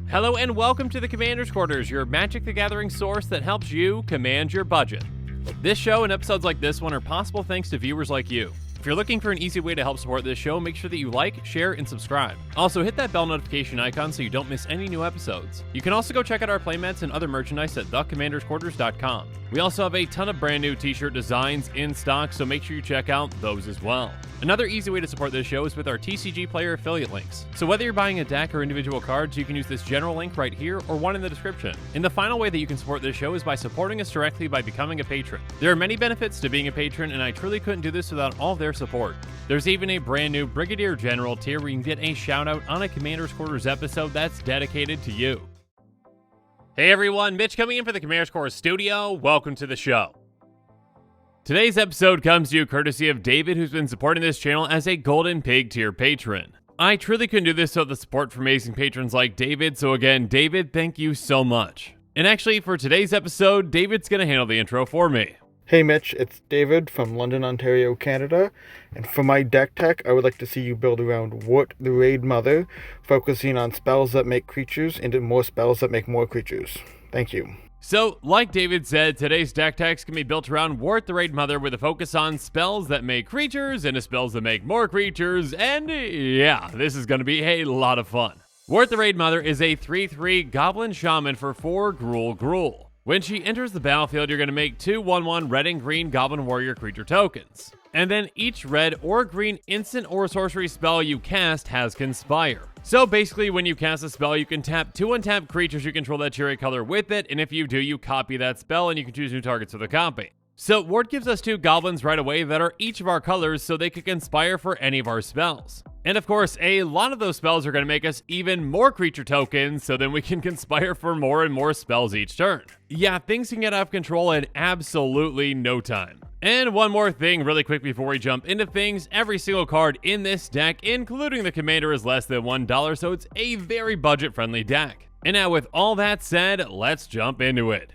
Hello and welcome to the Commander's Quarters, your Magic the Gathering source that helps you command your budget. This show and episodes like this one are possible thanks to viewers like you. If you're looking for an easy way to help support this show, make sure that you like, share, and subscribe. Also, hit that bell notification icon so you don't miss any new episodes. You can also go check out our playmats and other merchandise at thecommandersquarters.com. We also have a ton of brand new t-shirt designs in stock, so make sure you check out those as well. Another easy way to support this show is with our TCG Player affiliate links. So whether you're buying a deck or individual cards, you can use this general link right here or one in the description. And the final way that you can support this show is by supporting us directly by becoming a patron. There are many benefits to being a patron, and I truly couldn't do this without all of their support. There's even a brand new Brigadier General tier where you can get a shout out on a Commander's Quarters episode that's dedicated to you. Hey everyone, Mitch coming in for the Commander's Quarters studio. Welcome to the show. Today's episode comes to you courtesy of David, who's been supporting this channel as a Golden Pig tier patron. I truly couldn't do this without the support from amazing patrons like David, so again, David, thank you so much. And actually, for today's episode, David's gonna handle the intro for me. Hey Mitch, it's David from London, Ontario, Canada, and for my deck tech, I would like to see you build around Wort the Raidmother, focusing on spells that make creatures into more spells that make more creatures. Thank you. So, like David said, today's deck techs can be built around Wort the Raidmother with a focus on spells that make creatures into spells that make more creatures, and yeah, this is going to be a lot of fun. Wort the Raidmother is a 3/3 Goblin Shaman for 4 Gruul. When she enters the battlefield, you're going to make 2 1/1 red and green Goblin Warrior creature tokens. And then each red or green instant or sorcery spell you cast has Conspire. So basically, when you cast a spell, you can tap 2 untapped creatures you control that share a color with it, and if you do, you copy that spell and you can choose new targets for the copy. So Wort gives us 2 goblins right away that are each of our colors, so they could conspire for any of our spells. And of course, a lot of those spells are going to make us even more creature tokens, so then we can conspire for more and more spells each turn. Yeah, things can get out of control in absolutely no time. And one more thing really quick before we jump into things, every single card in this deck, including the commander, is less than $1, so it's a very budget-friendly deck. And now with all that said, let's jump into it.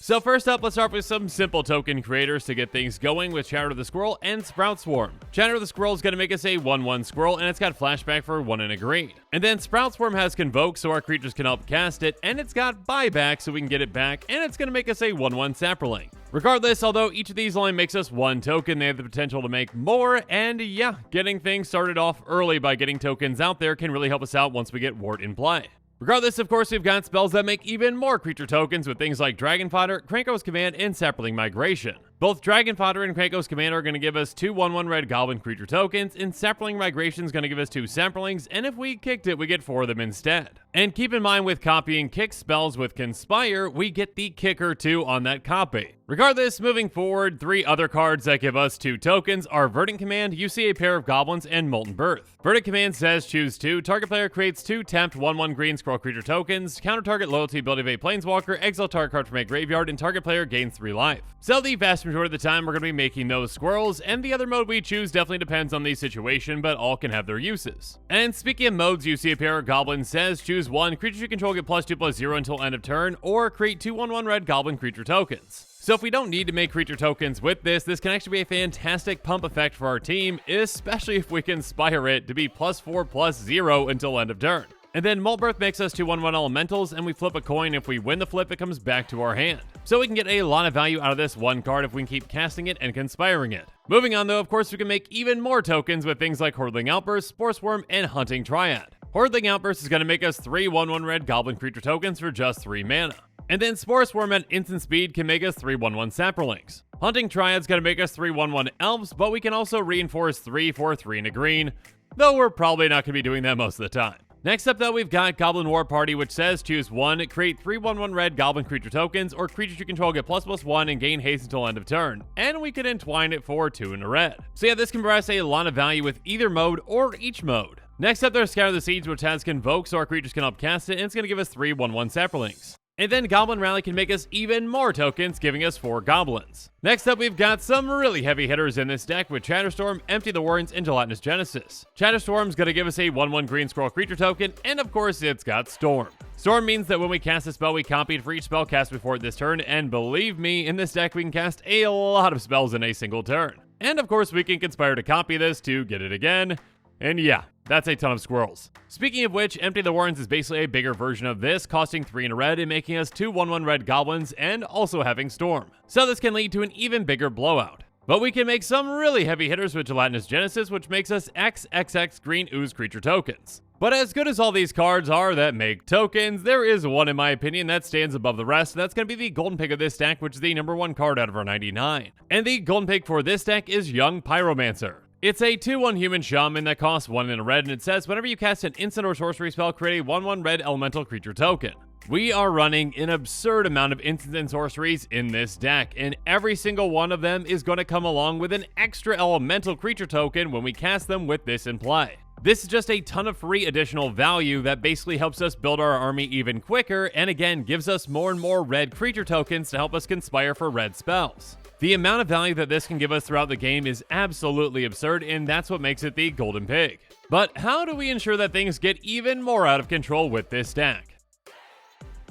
So first up, let's start with some simple token creators to get things going with Chatter the Squirrel and Sprout Swarm. Chatter the Squirrel is going to make us a 1/1 squirrel, and it's got flashback for 1 and a green. And then Sprout Swarm has Convoke, so our creatures can help cast it, and it's got Buyback, so we can get it back, and it's going to make us a 1/1 Saproling. Regardless, although each of these only makes us 1 token, they have the potential to make more, and yeah, getting things started off early by getting tokens out there can really help us out once we get Wort in play. Regardless, of course, we've got spells that make even more creature tokens with things like Dragon Fodder, Krenko's Command, and Saproling Migration. Both Dragon Fodder and Krenko's Command are going to give us 2 1/1 red Goblin creature tokens, and Saproling Migration is going to give us 2 Saprolings, and if we kicked it, we get 4 of them instead. And keep in mind, with copying kick spells with Conspire, we get the kicker too on that copy. Regardless, moving forward, 3 other cards that give us 2 tokens are Verdant Command, you see a pair of goblins, and Molten Birth. Verdant Command says choose 2, target player creates 2 tapped 1/1 green scroll creature tokens, counter target loyalty ability of a planeswalker, exile target card from a graveyard, and target player gains 3 life. So the vast majority of the time we're going to be making those squirrels, and the other mode we choose definitely depends on the situation, but all can have their uses. And speaking of modes, you see a pair of goblins says choose 1, creatures you control get +2/+0 until end of turn, or create 2 1/1 red goblin creature tokens. So if we don't need to make creature tokens with this can actually be a fantastic pump effect for our team, especially if we can Conspire it to be +4/+0 until end of turn. And then Molten Birth makes us 2 1/1 elementals, and we flip a coin. If we win the flip, it comes back to our hand. So we can get a lot of value out of this one card if we can keep casting it and conspiring it. Moving on though, of course, we can make even more tokens with things like Hordling Outburst, Spore Swarm, and Hunting Triad. Hordling Outburst is going to make us 3 1/1 red Goblin creature tokens for just 3 mana. And then Spore Swarm at instant speed can make us 3 1/1 Saprolings. Hunting Triad's going to make us 3 1/1 Elves, but we can also reinforce 3 for 3 and a green, though we're probably not going to be doing that most of the time. Next up though, we've got Goblin War Party, which says choose 1, create 3 1/1 red Goblin creature tokens, or creatures you control get ++1 and gain haste until end of turn. And we can entwine it for 2 in a red. So yeah, this can provide us a lot of value with either mode or each mode. Next up, there's Scatter the Seeds, which has Convoke, so our creatures can help cast it, and it's going to give us 3 1/1 Saprolings. And then Goblin Rally can make us even more tokens, giving us 4 goblins. Next up, we've got some really heavy hitters in this deck with Chatterstorm, Empty the Warrens, and Gelatinous Genesis. Chatterstorm's gonna give us a 1/1 green scroll creature token, and of course it's got Storm. Storm means that when we cast a spell, we copy it for each spell cast before this turn, and believe me, in this deck we can cast a lot of spells in a single turn. And of course we can conspire to copy this to get it again, and yeah, that's a ton of squirrels. Speaking of which, Empty the Warrens is basically a bigger version of this, costing 3 in a red and making us 2 1/1 red goblins and also having Storm. So this can lead to an even bigger blowout. But we can make some really heavy hitters with Gelatinous Genesis, which makes us XXX green ooze creature tokens. But as good as all these cards are that make tokens, there is one in my opinion that stands above the rest, and that's going to be the golden pick of this deck, which is the #1 card out of our 99. And the golden pick for this deck is Young Pyromancer. It's a 2/1 human shaman that costs 1 in a red, and it says whenever you cast an instant or sorcery spell, create a 1/1 red elemental creature token. We are running an absurd amount of instants and sorceries in this deck, and every single one of them is going to come along with an extra elemental creature token when we cast them with this in play. This is just a ton of free additional value that basically helps us build our army even quicker, and again gives us more and more red creature tokens to help us conspire for red spells. The amount of value that this can give us throughout the game is absolutely absurd, and that's what makes it the golden pig. But how do we ensure that things get even more out of control with this deck?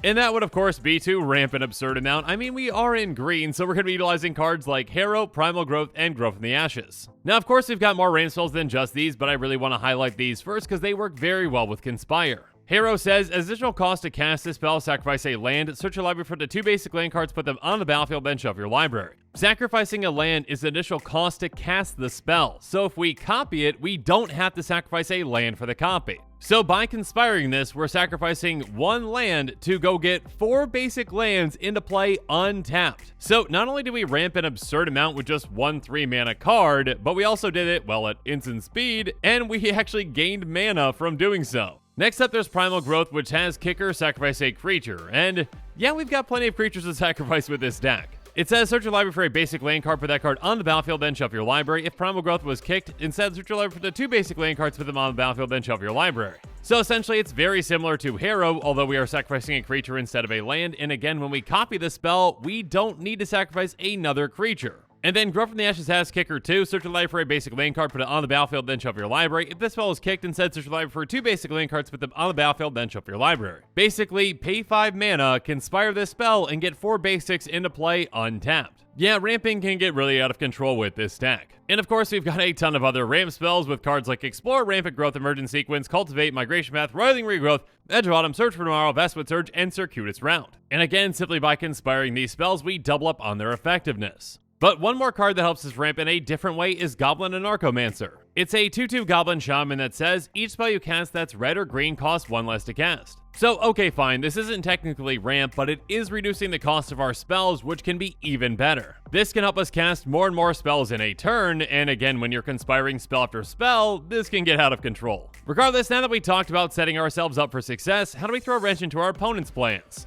And that would of course be to ramp an absurd amount. I mean, we are in green, so we're going to be utilizing cards like Harrow, Primal Growth, and Grow from the Ashes. Now of course we've got more ramp spells than just these, but I really want to highlight these first because they work very well with Conspire. Harrow says, as additional cost to cast this spell, sacrifice a land, search your library for the 2 basic land cards, put them on the battlefield, then shuffle your library. Sacrificing a land is the initial cost to cast the spell, so if we copy it, we don't have to sacrifice a land for the copy. So by conspiring this, we're sacrificing 1 land to go get 4 basic lands into play untapped. So not only do we ramp an absurd amount with just 1 3-mana card, but we also did it, well, at instant speed, and we actually gained mana from doing so. Next up, there's Primal Growth, which has Kicker, sacrifice a creature, and yeah, we've got plenty of creatures to sacrifice with this deck. It says search your library for a basic land card, put that card on the battlefield, then shuffle your library. If Primal Growth was kicked, instead search your library for the 2 basic land cards, put them on the battlefield, then shuffle your library. So essentially, it's very similar to Harrow, although we are sacrificing a creature instead of a land, and again, when we copy the spell, we don't need to sacrifice another creature. And then Grow from the Ashes has Kicker too. Search your library for a basic land card, put it on the battlefield, then shuffle your library. If this spell is kicked, instead search your library for 2 basic land cards, put them on the battlefield, then shuffle your library. Basically, pay 5 mana, conspire this spell, and get 4 basics into play untapped. Yeah, ramping can get really out of control with this deck. And of course, we've got a ton of other ramp spells with cards like Explore, Rampant Growth, Emergent Sequence, Cultivate, Migration Path, Roiling Regrowth, Edge of Autumn, Search for Tomorrow, Vestwood Surge, and Circuitous Round. And again, simply by conspiring these spells, we double up on their effectiveness. But one more card that helps us ramp in a different way is Goblin Anarchomancer. It's a 2/2 Goblin Shaman that says each spell you cast that's red or green costs 1 less to cast. So okay fine, this isn't technically ramp, but it is reducing the cost of our spells, which can be even better. This can help us cast more and more spells in a turn, and again, when you're conspiring spell after spell, this can get out of control. Regardless, now that we talked about setting ourselves up for success, how do we throw a wrench into our opponent's plans?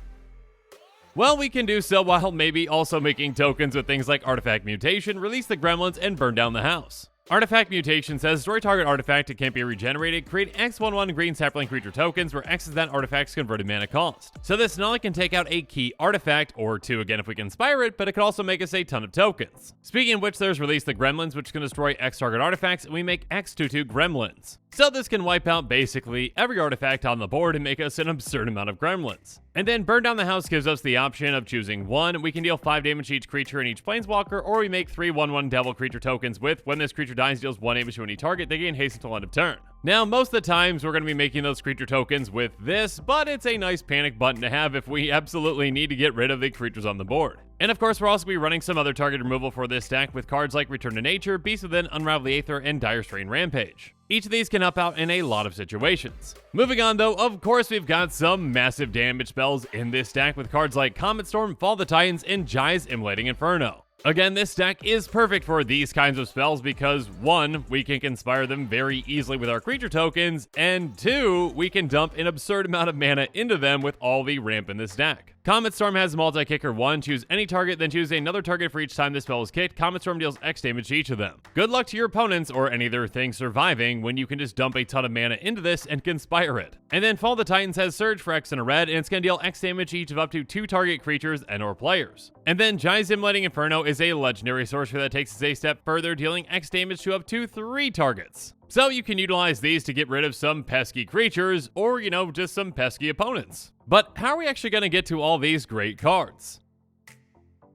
Well, we can do so while maybe also making tokens with things like Artifact Mutation, Release the Gremlins, and Burn Down the House. Artifact Mutation says, destroy target artifact, it can't be regenerated, create X 1/1 green sapling creature tokens, where X is that artifact's converted mana cost. So this not only can take out a key artifact, or 2 again if we can inspire it, but it can also make us a ton of tokens. Speaking of which, there's Release the Gremlins, which can destroy X target artifacts, and we make X 2/2 Gremlins. So this can wipe out basically every artifact on the board and make us an absurd amount of gremlins. And then Burn Down the House gives us the option of choosing 1. We can deal 5 damage to each creature and each planeswalker, or we make 3 1/1 devil creature tokens with, when this creature dies, deals 1 damage to any target, they gain haste until end of turn. Now, most of the times we're going to be making those creature tokens with this, but it's a nice panic button to have if we absolutely need to get rid of the creatures on the board. And of course, we're also going to be running some other target removal for this deck with cards like Return to Nature, Beast Within, Unravel the Aether, and Dire Strain Rampage. Each of these can help out in a lot of situations. Moving on though, of course we've got some massive damage spells in this deck with cards like Comet Storm, Fall of the Titans, and Jai's Immolating Inferno. Again, this deck is perfect for these kinds of spells because 1, we can conspire them very easily with our creature tokens, and 2, we can dump an absurd amount of mana into them with all the ramp in this deck. Comet Storm has multi-kicker 1, choose any target, then choose another target for each time this spell is kicked. Comet Storm deals X damage to each of them. Good luck to your opponents or any other thing surviving when you can just dump a ton of mana into this and conspire it. And then Fall of the Titans has Surge for X and a red, and it's going to deal X damage to each of up to 2 target creatures and or players. And then Giant Simulating Inferno is a legendary sorcerer that takes us a step further, dealing X damage to up to 3 targets. So you can utilize these to get rid of some pesky creatures, or, just some pesky opponents. But how are we actually going to get to all these great cards?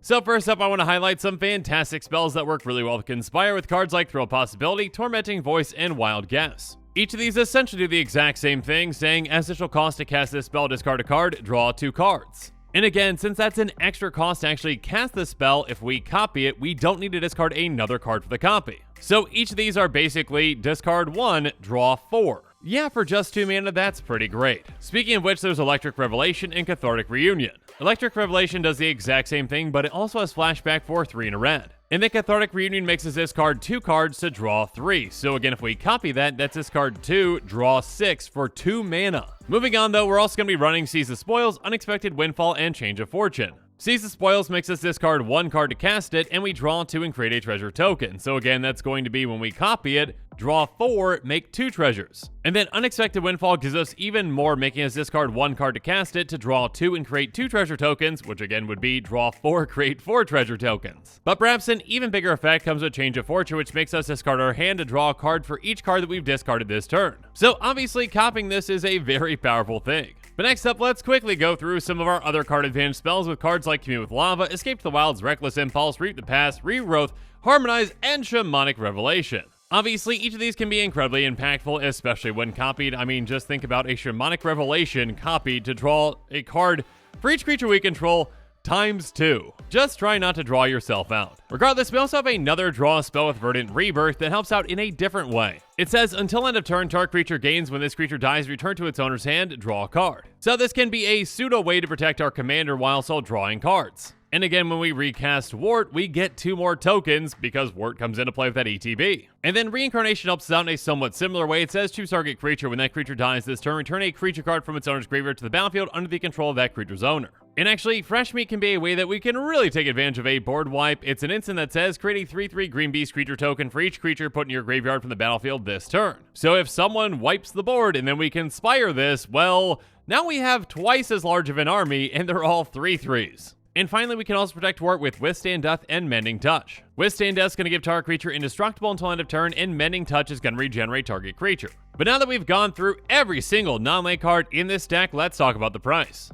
So first up, I want to highlight some fantastic spells that work really well with Conspire with cards like Thrill of Possibility, Tormenting Voice, and Wild Guess. Each of these essentially do the exact same thing, saying as initial cost to cast this spell, discard a card, draw 2 cards. And again, since that's an extra cost to actually cast the spell, if we copy it, we don't need to discard another card for the copy. So each of these are basically discard 1, draw 4. Yeah, for just 2 mana, that's pretty great. Speaking of which, there's Electric Revelation and Cathartic Reunion. Electric Revelation does the exact same thing, but it also has flashback for 3 and a red. And the Cathartic Reunion makes us discard 2 cards to draw 3. So again, if we copy that, that's discard 2, draw 6 for 2 mana. Moving on though, we're also going to be running Seize the Spoils, Unexpected Windfall, and Change of Fortune. Seize the Spoils makes us discard 1 card to cast it, and we draw 2 and create a treasure token. So again, that's going to be when we copy it, draw 4, make 2 treasures. And then Unexpected Windfall gives us even more, making us discard 1 card to cast it to draw 2 and create 2 treasure tokens, which again would be draw 4, create 4 treasure tokens. But perhaps an even bigger effect comes with Change of Fortune, which makes us discard our hand to draw a card for each card that we've discarded this turn. So obviously copying this is a very powerful thing. But next up, let's quickly go through some of our other card advantage spells with cards like Commune with Lava, Escape to the Wilds, Reckless Impulse, Reap the Past, Regrowth, Harmonize, and Shamanic Revelation. Obviously, each of these can be incredibly impactful, especially when copied. I mean, just think about a Shamanic Revelation copied to draw a card for each creature we control times 2. Just try not to draw yourself out. Regardless, we also have another draw spell with Verdant Rebirth that helps out in a different way. It says, until end of turn, target creature gains. When this creature dies, return to its owner's hand, draw a card. So this can be a pseudo way to protect our commander while still drawing cards. And again, when we recast Wort, we get 2 more tokens because Wort comes into play with that ETB. And then Reincarnation helps us out in a somewhat similar way. It says choose target creature. When that creature dies this turn, return a creature card from its owner's graveyard to the battlefield under the control of that creature's owner. And actually, Fresh Meat can be a way that we can really take advantage of a board wipe. It's an instant that says create a 3/3 green beast creature token for each creature put in your graveyard from the battlefield this turn. So if someone wipes the board and then we conspire this, well, now we have twice as large of an army and they're all 3/3s. And finally, we can also protect Wort with Withstand Death and Mending Touch. Withstand Death is going to give target creature indestructible until end of turn, and Mending Touch is going to regenerate target creature. But now that we've gone through every single non-land card in this deck, let's talk about the price.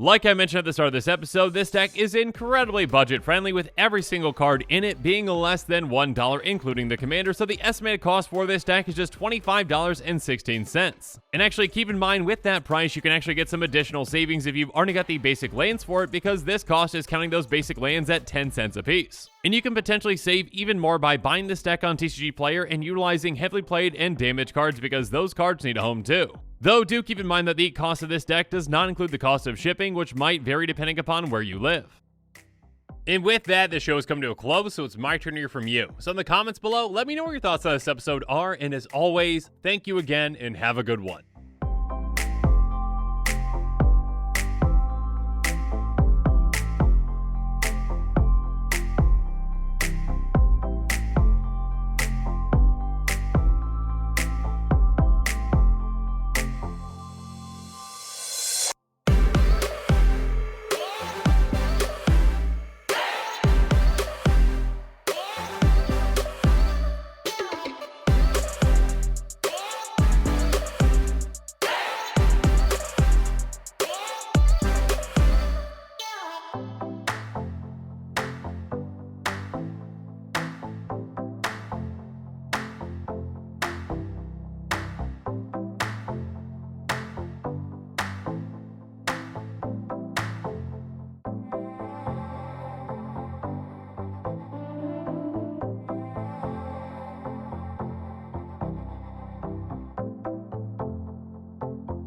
Like I mentioned at the start of this episode, this deck is incredibly budget friendly with every single card in it being less than $1 including the commander, so the estimated cost for this deck is just $25.16. And actually keep in mind with that price you can actually get some additional savings if you've already got the basic lands for it, because this cost is counting those basic lands at 10 cents a piece. And you can potentially save even more by buying this deck on TCG Player and utilizing heavily played and damaged cards, because those cards need a home too. Though do keep in mind that the cost of this deck does not include the cost of shipping, which might vary depending upon where you live. And with that, the show has come to a close, so it's my turn to hear from you. So in the comments below, let me know what your thoughts on this episode are, and as always, thank you again and have a good one.